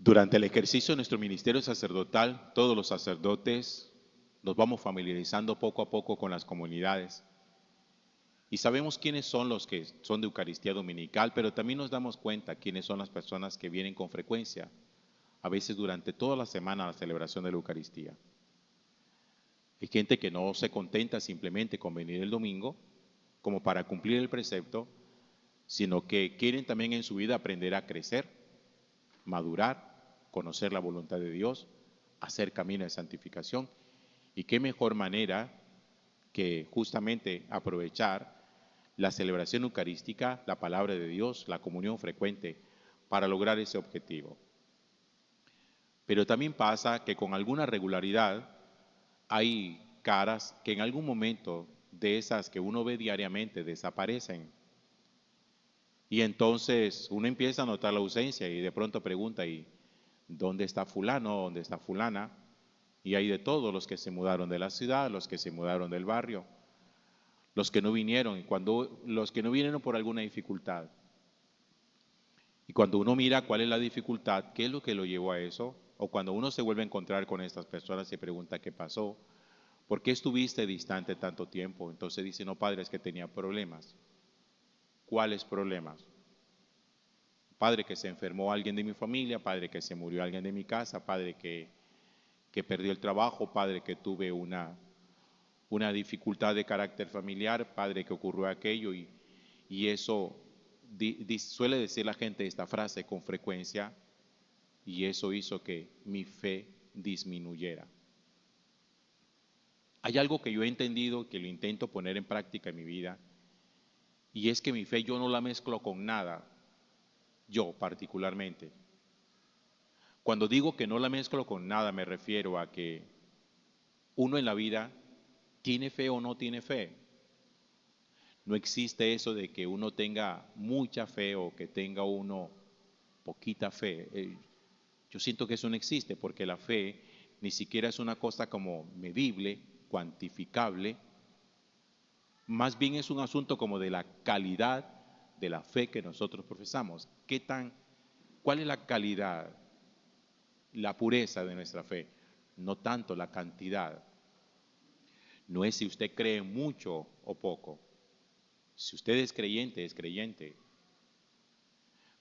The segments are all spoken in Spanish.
Durante el ejercicio de nuestro ministerio sacerdotal, todos los sacerdotes nos vamos familiarizando poco a poco con las comunidades y sabemos quiénes son los que son de Eucaristía Dominical, pero también nos damos cuenta quiénes son las personas que vienen con frecuencia, a veces durante toda la semana a la celebración de la Eucaristía. Hay gente que no se contenta simplemente con venir el domingo como para cumplir el precepto, sino que quieren también en su vida aprender a crecer, madurar, conocer la voluntad de Dios, hacer camino de santificación. Y qué mejor manera que justamente aprovechar la celebración eucarística, la palabra de Dios, la comunión frecuente, para lograr ese objetivo. Pero también pasa que con alguna regularidad hay caras que en algún momento de esas que uno ve diariamente desaparecen. Y entonces uno empieza a notar la ausencia y de pronto pregunta, ¿y dónde está fulano? ¿Dónde está fulana? Y hay de todos, los que se mudaron de la ciudad, los que se mudaron del barrio, los que no vinieron, los que no vinieron por alguna dificultad. Y cuando uno mira cuál es la dificultad, qué es lo que lo llevó a eso, o cuando uno se vuelve a encontrar con estas personas y se pregunta qué pasó, ¿por qué estuviste distante tanto tiempo? Entonces dice, no, padre, es que tenía problemas. ¿Cuáles problemas? Padre, que se enfermó alguien de mi familia, padre, que se murió alguien de mi casa, padre, que perdió el trabajo, padre, que tuve una dificultad de carácter familiar, padre, que ocurrió aquello, y eso suele decir la gente esta frase con frecuencia, y eso hizo que mi fe disminuyera. Hay algo que yo he entendido, que lo intento poner en práctica en mi vida, y es que mi fe yo no la mezclo con nada, yo particularmente. Cuando digo que no la mezclo con nada, me refiero a que uno en la vida tiene fe o no tiene fe. No existe eso de que uno tenga mucha fe o que tenga uno poquita fe. Yo siento que eso no existe porque la fe ni siquiera es una cosa como medible, cuantificable. Más bien es un asunto como de la calidad de la fe que nosotros profesamos. ¿Cuál es la calidad, la pureza de nuestra fe? No tanto la cantidad. No es si usted cree mucho o poco. Si usted es creyente, es creyente.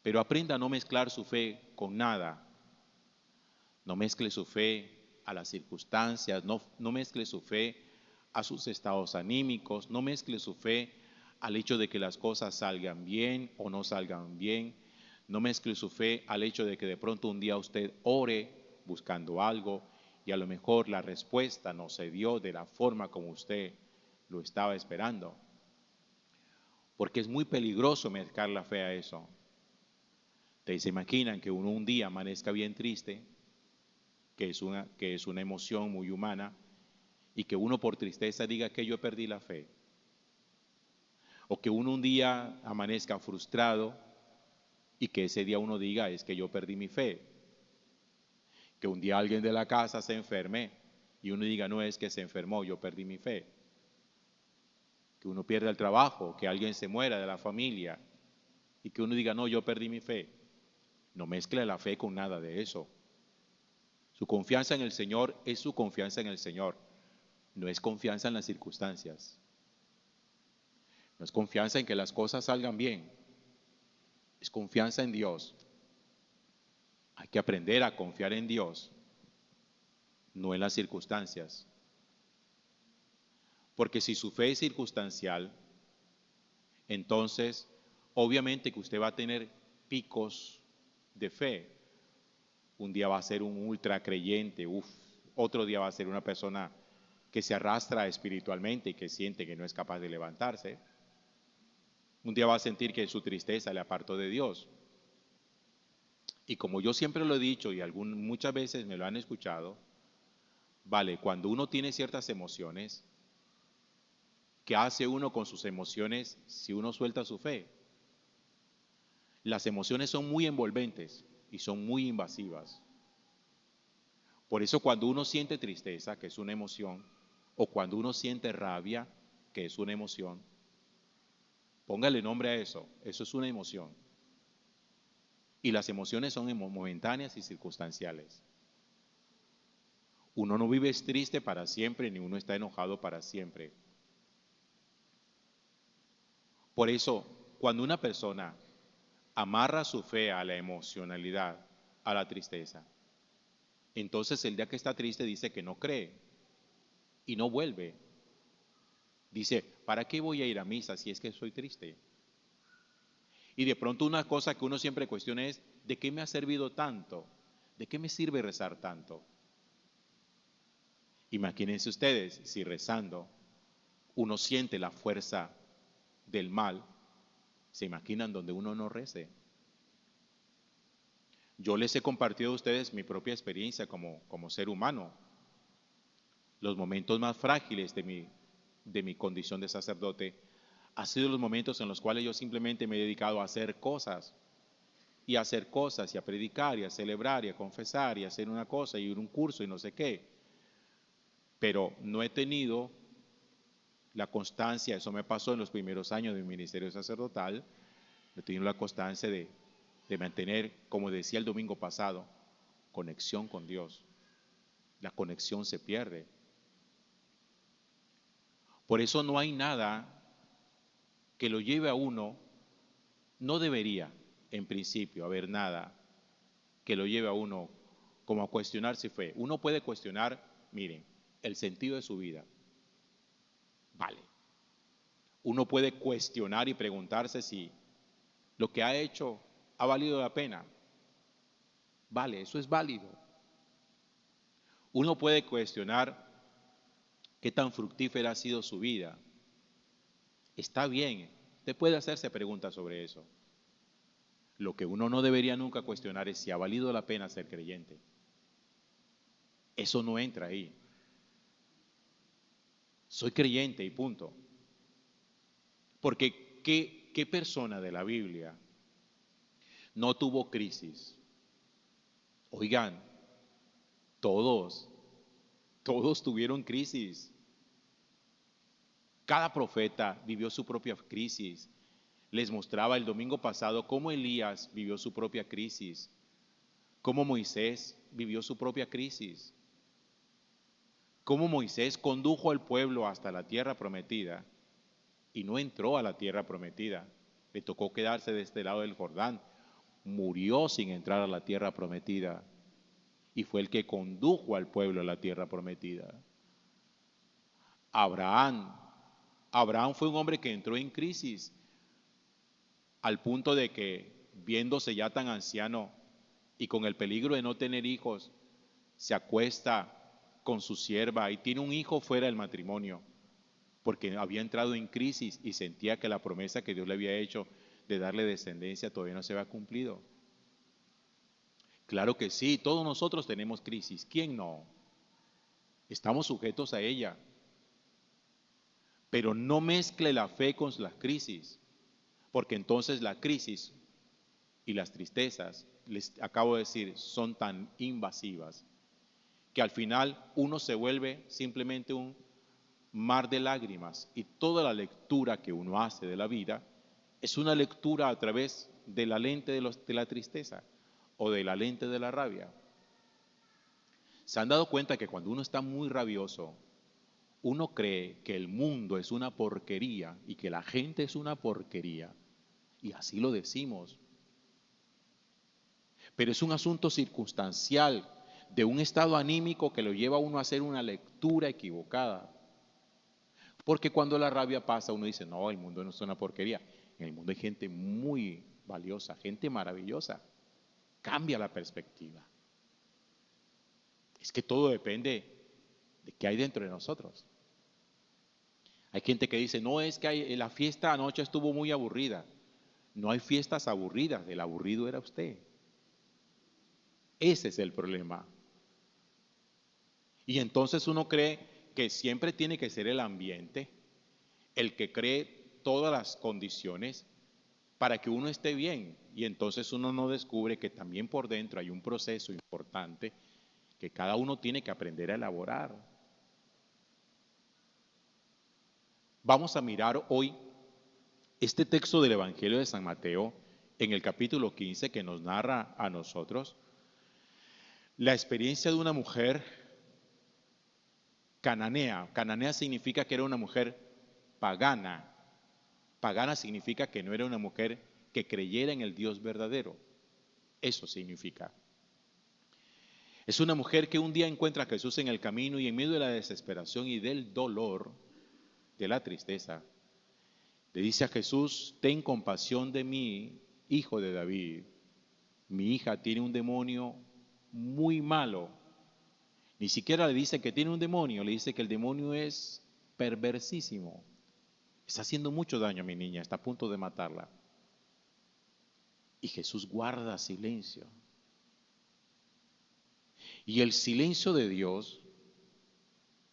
Pero aprenda a no mezclar su fe con nada. No mezcle su fe a las circunstancias, no mezcle su fe a sus estados anímicos, no mezcle su fe al hecho de que las cosas salgan bien o no salgan bien. No mezcle su fe al hecho de que de pronto un día usted ore buscando algo y a lo mejor la respuesta no se dio de la forma como usted lo estaba esperando. Porque es muy peligroso mezclar la fe a eso. Ustedes se imaginan que uno un día amanezca bien triste, que es una emoción muy humana, y que uno por tristeza diga que yo perdí la fe. O que uno un día amanezca frustrado y que ese día uno diga es que yo perdí mi fe. Que un día alguien de la casa se enferme y uno diga no es que se enfermó, yo perdí mi fe. Que uno pierda el trabajo, que alguien se muera de la familia y que uno diga no, yo perdí mi fe. No mezcle la fe con nada de eso. Su confianza en el Señor es su confianza en el Señor, no es confianza en las circunstancias. No es confianza en que las cosas salgan bien, es confianza en Dios. Hay que aprender a confiar en Dios, no en las circunstancias. Porque si su fe es circunstancial, entonces obviamente que usted va a tener picos de fe. Un día va a ser un ultra creyente, otro día va a ser una persona que se arrastra espiritualmente y que siente que no es capaz de levantarse. Un día va a sentir que su tristeza le apartó de Dios. Y como yo siempre lo he dicho y muchas veces me lo han escuchado, vale, cuando uno tiene ciertas emociones, ¿qué hace uno con sus emociones si uno suelta su fe? Las emociones son muy envolventes y son muy invasivas. Por eso cuando uno siente tristeza, que es una emoción, o cuando uno siente rabia, que es una emoción, póngale nombre a eso, eso es una emoción. Y las emociones son momentáneas y circunstanciales. Uno no vive triste para siempre, ni uno está enojado para siempre. Por eso, cuando una persona amarra su fe a la emocionalidad, a la tristeza, entonces el día que está triste dice que no cree y no vuelve. Dice, ¿para qué voy a ir a misa si es que soy triste? Y de pronto una cosa que uno siempre cuestiona es, ¿de qué me ha servido tanto? ¿De qué me sirve rezar tanto? Imagínense ustedes, si rezando uno siente la fuerza del mal, ¿se imaginan donde uno no rece? Yo les he compartido a ustedes mi propia experiencia como ser humano. Los momentos más frágiles de mi condición de sacerdote han sido los momentos en los cuales yo simplemente me he dedicado a hacer cosas, y a hacer cosas, y a predicar, y a celebrar, y a confesar, y a hacer una cosa, y ir a un curso, y no sé qué. Pero no he tenido la constancia, eso me pasó en los primeros años de mi ministerio sacerdotal, he tenido la constancia de mantener, como decía el domingo pasado, conexión con Dios. La conexión se pierde. Por eso no hay nada que lo lleve a uno, no debería, en principio, haber nada que lo lleve a uno como a cuestionar si fue. Uno puede cuestionar, miren, el sentido de su vida. Vale. Uno puede cuestionar y preguntarse si lo que ha hecho ha valido la pena. Vale, eso es válido. Uno puede cuestionar qué tan fructífera ha sido su vida. Está bien, usted puede hacerse preguntas sobre eso. Lo que uno no debería nunca cuestionar es si ha valido la pena ser creyente. Eso no entra ahí. Soy creyente y punto. Porque ¿qué persona de la Biblia no tuvo crisis? Oigan, todos tuvieron crisis. Cada profeta vivió su propia crisis. Les mostraba el domingo pasado cómo Elías vivió su propia crisis, cómo Moisés vivió su propia crisis, cómo Moisés condujo al pueblo hasta la tierra prometida y no entró a la tierra prometida. Le tocó quedarse de este lado del Jordán. Murió sin entrar a la tierra prometida y fue el que condujo al pueblo a la tierra prometida. Abraham fue un hombre que entró en crisis al punto de que, viéndose ya tan anciano y con el peligro de no tener hijos, se acuesta con su sierva y tiene un hijo fuera del matrimonio, porque había entrado en crisis y sentía que la promesa que Dios le había hecho de darle descendencia todavía no se había cumplido. Claro que sí, todos nosotros tenemos crisis. ¿Quién no? Estamos sujetos a ella. Pero no mezcle la fe con las crisis, porque entonces la crisis y las tristezas, les acabo de decir, son tan invasivas que al final uno se vuelve simplemente un mar de lágrimas y toda la lectura que uno hace de la vida es una lectura a través de la lente de la tristeza o de la lente de la rabia. ¿Se han dado cuenta que cuando uno está muy rabioso, uno cree que el mundo es una porquería y que la gente es una porquería? Y así lo decimos. Pero es un asunto circunstancial, de un estado anímico que lo lleva a uno a hacer una lectura equivocada. Porque cuando la rabia pasa, uno dice, no, el mundo no es una porquería. En el mundo hay gente muy valiosa, gente maravillosa. Cambia la perspectiva. Es que todo depende de qué hay dentro de nosotros. Hay gente que dice, no, es que la fiesta anoche estuvo muy aburrida. No hay fiestas aburridas, el aburrido era usted. Ese es el problema. Y entonces uno cree que siempre tiene que ser el ambiente el que cree todas las condiciones para que uno esté bien. Y entonces uno no descubre que también por dentro hay un proceso importante que cada uno tiene que aprender a elaborar. Vamos a mirar hoy este texto del Evangelio de San Mateo en el capítulo 15 que nos narra a nosotros la experiencia de una mujer cananea. Cananea significa que era una mujer pagana. Pagana significa que no era una mujer que creyera en el Dios verdadero. Eso significa. Es una mujer que un día encuentra a Jesús en el camino y en medio de la desesperación y del dolor, de la tristeza, le dice a Jesús: ten compasión de mí, hijo de David. Mi hija tiene un demonio muy malo. Ni siquiera le dice que tiene un demonio, le dice que el demonio es perversísimo. Está haciendo mucho daño a mi niña, está a punto de matarla. Y Jesús guarda silencio. Y el silencio de Dios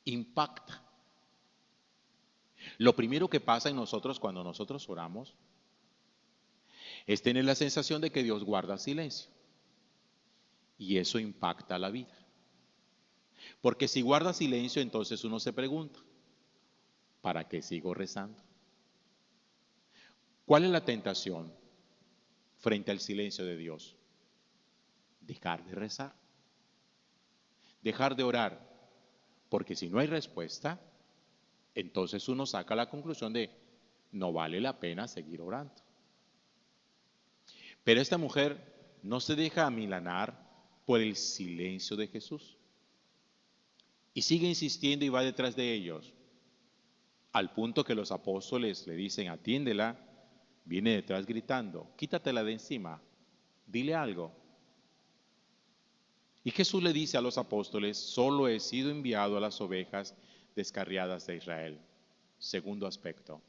impacta. Lo primero que pasa en nosotros cuando nosotros oramos es tener la sensación de que Dios guarda silencio. Y eso impacta la vida. Porque si guarda silencio, entonces uno se pregunta: ¿para qué sigo rezando? ¿Cuál es la tentación frente al silencio de Dios? Dejar de rezar. Dejar de orar. Porque si no hay respuesta, entonces uno saca la conclusión de no vale la pena seguir orando. Pero esta mujer no se deja amilanar por el silencio de Jesús. Y sigue insistiendo y va detrás de ellos, al punto que los apóstoles le dicen: atiéndela. Viene detrás gritando: quítatela de encima, dile algo. Y Jesús le dice a los apóstoles: solo he sido enviado a las ovejas descarriadas de Israel. Segundo aspecto.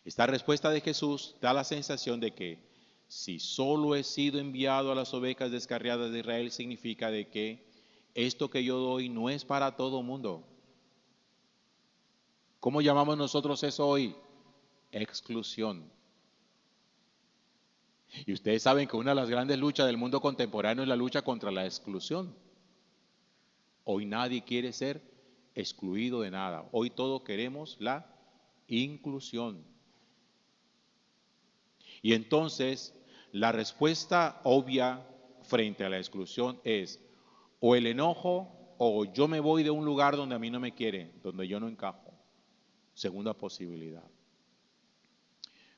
Esta respuesta de Jesús da la sensación de que si solo he sido enviado a las ovejas descarriadas de Israel, significa de que esto que yo doy no es para todo mundo. ¿Cómo llamamos nosotros eso hoy? Exclusión. Y ustedes saben que una de las grandes luchas del mundo contemporáneo es la lucha contra la exclusión. Hoy nadie quiere ser excluido de nada. Hoy todos queremos la inclusión. Y entonces, la respuesta obvia frente a la exclusión es o el enojo o yo me voy de un lugar donde a mí no me quieren, donde yo no encajo. Segunda posibilidad.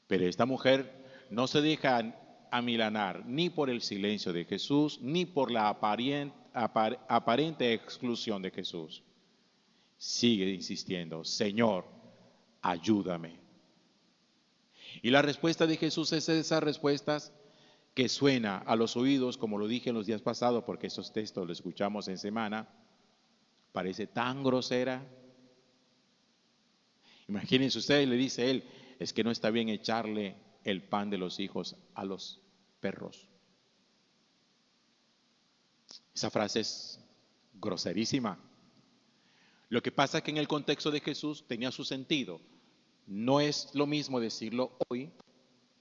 Pero esta mujer no se deja amilanar ni por el silencio de Jesús, ni por la aparente exclusión de Jesús. Sigue insistiendo: Señor, ayúdame. Y la respuesta de Jesús es esas respuestas que suena a los oídos, como lo dije en los días pasados, porque esos textos los escuchamos en semana, parece tan grosera. Imagínense ustedes, le dice él: es que no está bien echarle el pan de los hijos a los perros. Esa frase es groserísima. Lo que pasa es que en el contexto de Jesús tenía su sentido. No es lo mismo decirlo hoy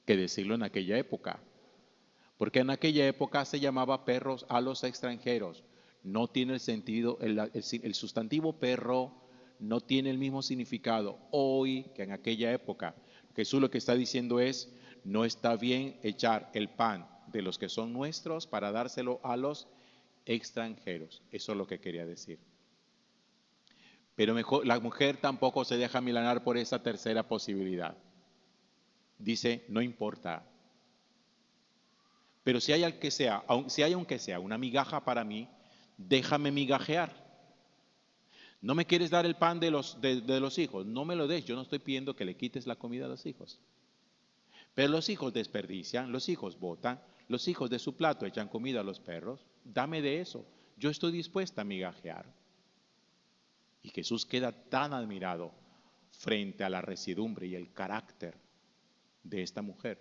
que decirlo en aquella época. Porque en aquella época se llamaba perros a los extranjeros. No tiene el sentido, el sustantivo perro no tiene el mismo significado hoy que en aquella época. Jesús lo que está diciendo es: no está bien echar el pan de los que son nuestros para dárselo a los extranjeros. Eso es lo que quería decir. Pero la mujer tampoco se deja milanar por esa tercera posibilidad. Dice: no importa. Pero si hay aunque sea una migaja para mí, déjame migajear. ¿No me quieres dar el pan de los hijos? No me lo des. Yo no estoy pidiendo que le quites la comida a los hijos. Pero los hijos desperdician, los hijos botan, los hijos de su plato echan comida a los perros. Dame de eso. Yo estoy dispuesta a migajear. Y Jesús queda tan admirado frente a la residumbre y el carácter de esta mujer,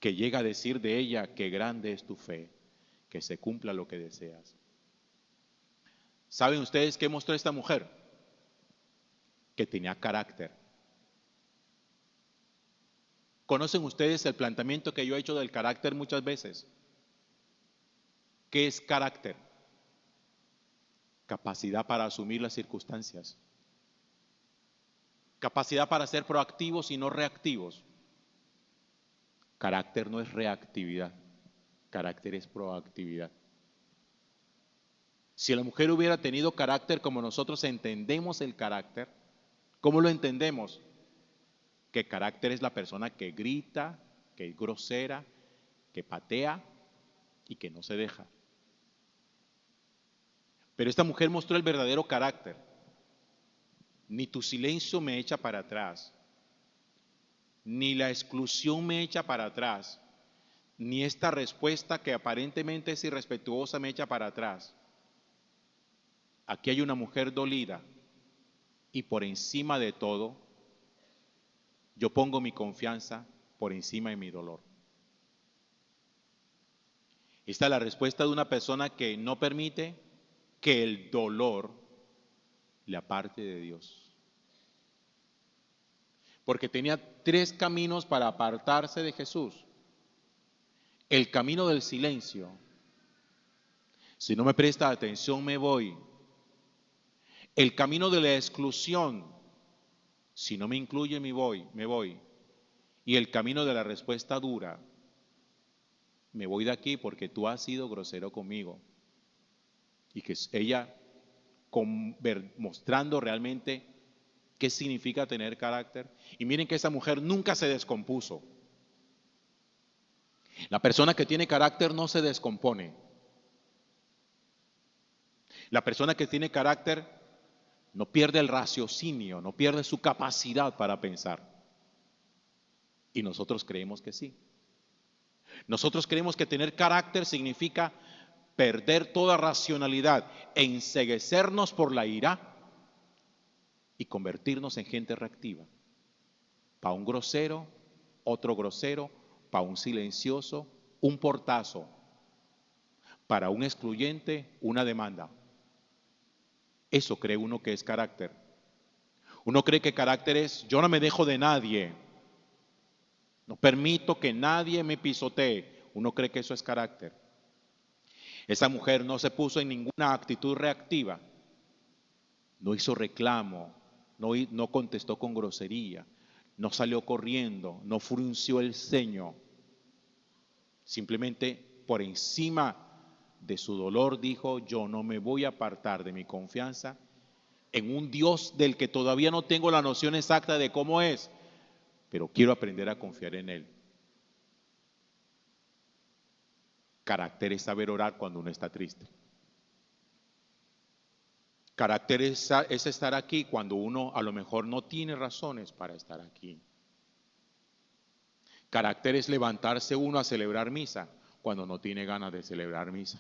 que llega a decir de ella: qué grande es tu fe, que se cumpla lo que deseas. ¿Saben ustedes qué mostró esta mujer? Que tenía carácter. ¿Conocen ustedes el planteamiento que yo he hecho del carácter muchas veces? ¿Qué es carácter? Capacidad para asumir las circunstancias. Capacidad para ser proactivos y no reactivos. Carácter no es reactividad, carácter es proactividad. Si la mujer hubiera tenido carácter como nosotros entendemos el carácter, ¿cómo lo entendemos? Que carácter es la persona que grita, que es grosera, que patea y que no se deja. Pero esta mujer mostró el verdadero carácter. Ni tu silencio me echa para atrás, ni la exclusión me echa para atrás, ni esta respuesta que aparentemente es irrespetuosa me echa para atrás. Aquí hay una mujer dolida y por encima de todo, yo pongo mi confianza por encima de mi dolor. Esta es la respuesta de una persona que no permite que el dolor le aparte de Dios. Porque tenía tres caminos para apartarse de Jesús. El camino del silencio. Si no me presta atención, me voy. El camino de la exclusión. Si no me incluye, me voy. Y el camino de la respuesta dura. Me voy de aquí porque tú has sido grosero conmigo. Y que ella, mostrando realmente qué significa tener carácter. Y miren que esa mujer nunca se descompuso. La persona que tiene carácter no se descompone. La persona que tiene carácter no pierde el raciocinio, no pierde su capacidad para pensar. Y nosotros creemos que sí. Nosotros creemos que tener carácter significa perder toda racionalidad, enceguecernos por la ira y convertirnos en gente reactiva. Para un grosero, otro grosero, para un silencioso, un portazo, para un excluyente, una demanda. Eso cree uno que es carácter. Uno cree que carácter es, yo no me dejo de nadie, no permito que nadie me pisotee. Uno cree que eso es carácter. Esa mujer no se puso en ninguna actitud reactiva, no hizo reclamo, no contestó con grosería, no salió corriendo, no frunció el ceño. Simplemente por encima de su dolor dijo, yo no me voy a apartar de mi confianza en un Dios del que todavía no tengo la noción exacta de cómo es, pero quiero aprender a confiar en Él. Carácter es saber orar cuando uno está triste. Carácter es estar aquí cuando uno a lo mejor no tiene razones para estar aquí. Carácter es levantarse uno a celebrar misa cuando no tiene ganas de celebrar misa.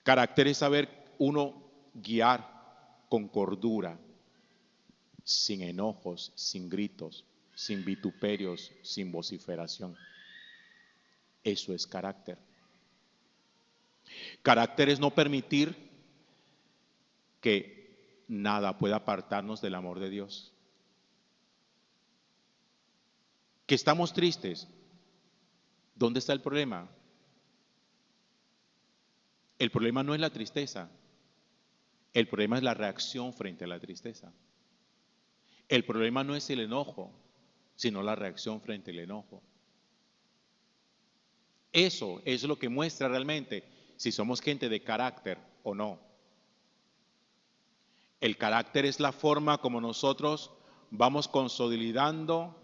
Carácter es saber uno guiar con cordura, sin enojos, sin gritos, sin vituperios, sin vociferación. Eso es carácter. Carácter es no permitir que nada pueda apartarnos del amor de Dios. Que estamos tristes. ¿Dónde está el problema? El problema no es la tristeza. El problema es la reacción frente a la tristeza. El problema no es el enojo, sino la reacción frente al enojo. Eso es lo que muestra realmente si somos gente de carácter o no. El carácter es la forma como nosotros vamos consolidando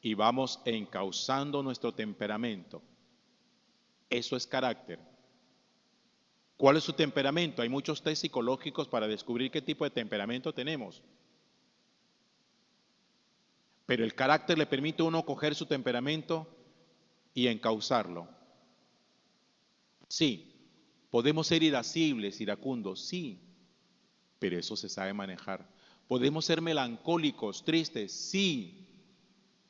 y vamos encauzando nuestro temperamento. Eso es carácter. ¿Cuál es su temperamento? Hay muchos test psicológicos para descubrir qué tipo de temperamento tenemos. Pero el carácter le permite a uno coger su temperamento y encauzarlo. Sí, podemos ser irascibles, iracundos, sí, pero eso se sabe manejar. Podemos ser melancólicos, tristes, sí,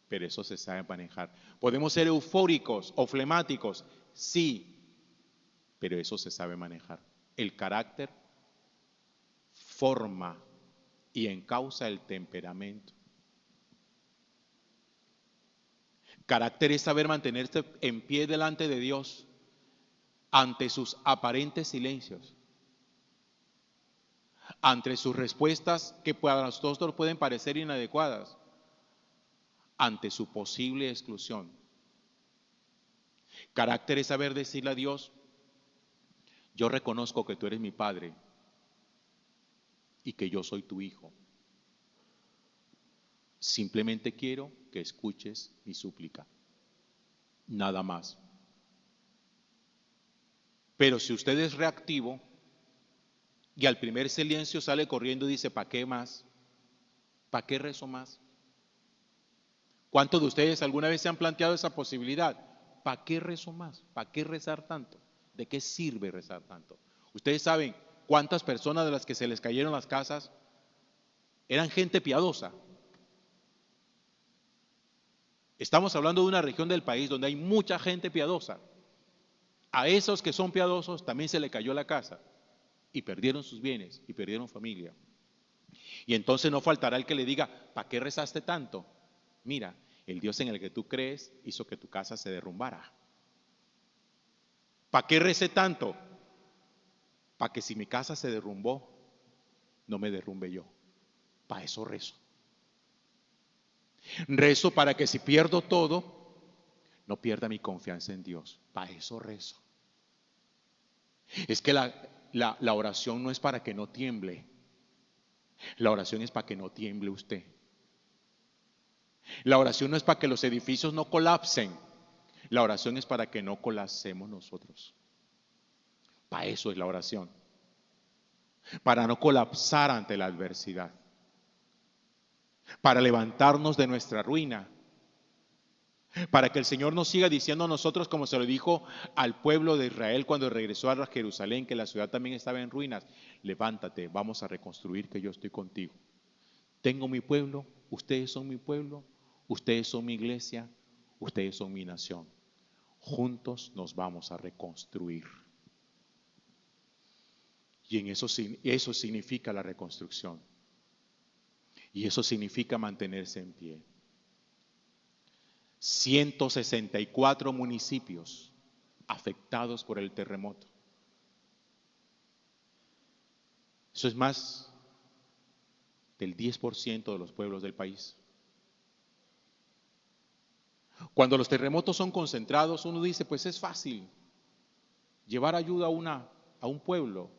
pero eso se sabe manejar. Podemos ser eufóricos o flemáticos, sí, pero eso se sabe manejar. El carácter forma y encausa el temperamento. Carácter es saber mantenerse en pie delante de Dios ante sus aparentes silencios, ante sus respuestas que para nosotros pueden parecer inadecuadas, ante su posible exclusión. Carácter es saber decirle a Dios: yo reconozco que tú eres mi Padre y que yo soy tu Hijo. Simplemente quiero que escuches mi súplica. Nada más. Pero si usted es reactivo y al primer silencio sale corriendo y dice: ¿para qué más? ¿Para qué rezo más? ¿Cuántos de ustedes alguna vez se han planteado esa posibilidad? ¿Para qué rezo más? ¿Para qué rezar tanto? ¿De qué sirve rezar tanto? Ustedes saben cuántas personas de las que se les cayeron las casas eran gente piadosa. Estamos hablando de una región del país donde hay mucha gente piadosa. A esos que son piadosos también se le cayó la casa y perdieron sus bienes y perdieron familia. Y entonces no faltará el que le diga: ¿para qué rezaste tanto? Mira, el Dios en el que tú crees hizo que tu casa se derrumbara. ¿Para qué recé tanto? Para que si mi casa se derrumbó, no me derrumbe yo. Para eso rezo. Rezo para que si pierdo todo, no pierda mi confianza en Dios. Para eso rezo. Es que la oración no es para que no tiemble. La oración es para que no tiemble usted. La oración no es para que los edificios no colapsen. La oración es para que no colapsemos nosotros. Para eso es la oración. Para no colapsar ante la adversidad. Para levantarnos de nuestra ruina. Para que el Señor nos siga diciendo a nosotros, como se lo dijo al pueblo de Israel cuando regresó a Jerusalén, que la ciudad también estaba en ruinas: levántate, vamos a reconstruir, que yo estoy contigo. Tengo mi pueblo, ustedes son mi pueblo, ustedes son mi iglesia, ustedes son mi nación. Juntos nos vamos a reconstruir. Y en eso significa la reconstrucción. Y eso significa mantenerse en pie. 164 municipios afectados por el terremoto. Eso es más del 10% de los pueblos del país. Cuando los terremotos son concentrados, uno dice: pues es fácil llevar ayuda a un pueblo.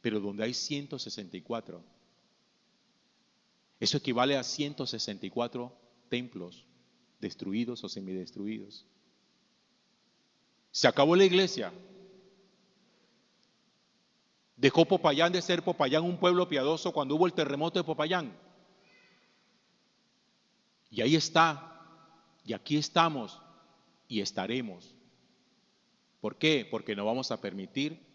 Pero donde hay 164, eso equivale a 164 templos destruidos o semidestruidos. Se acabó la iglesia. Dejó Popayán de ser Popayán un pueblo piadoso cuando hubo el terremoto de Popayán. Y ahí está, y aquí estamos, y estaremos. ¿Por qué? Porque no vamos a permitir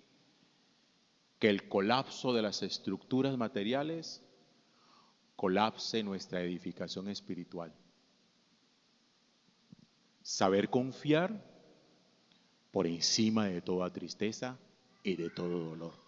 que el colapso de las estructuras materiales colapse nuestra edificación espiritual. Saber confiar por encima de toda tristeza y de todo dolor.